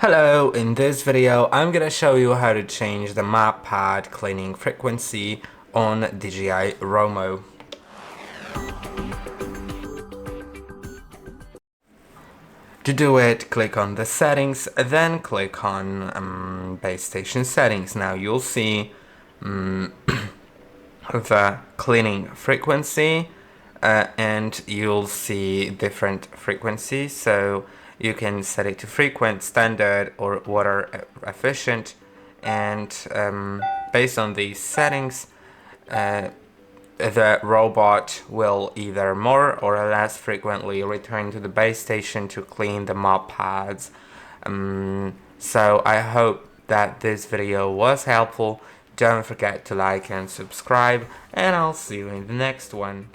Hello, in this video I'm gonna show you how to change the map pad cleaning frequency on DJI ROMO. To do it, click on the settings, then click on base station settings. Now you'll see the cleaning frequency and you'll see different frequencies, so you can set it to frequent, standard or water efficient, and based on these settings the robot will either more or less frequently return to the base station to clean the mop pads. So I hope that this video was helpful. Don't forget to like and subscribe, and I'll see you in the next one.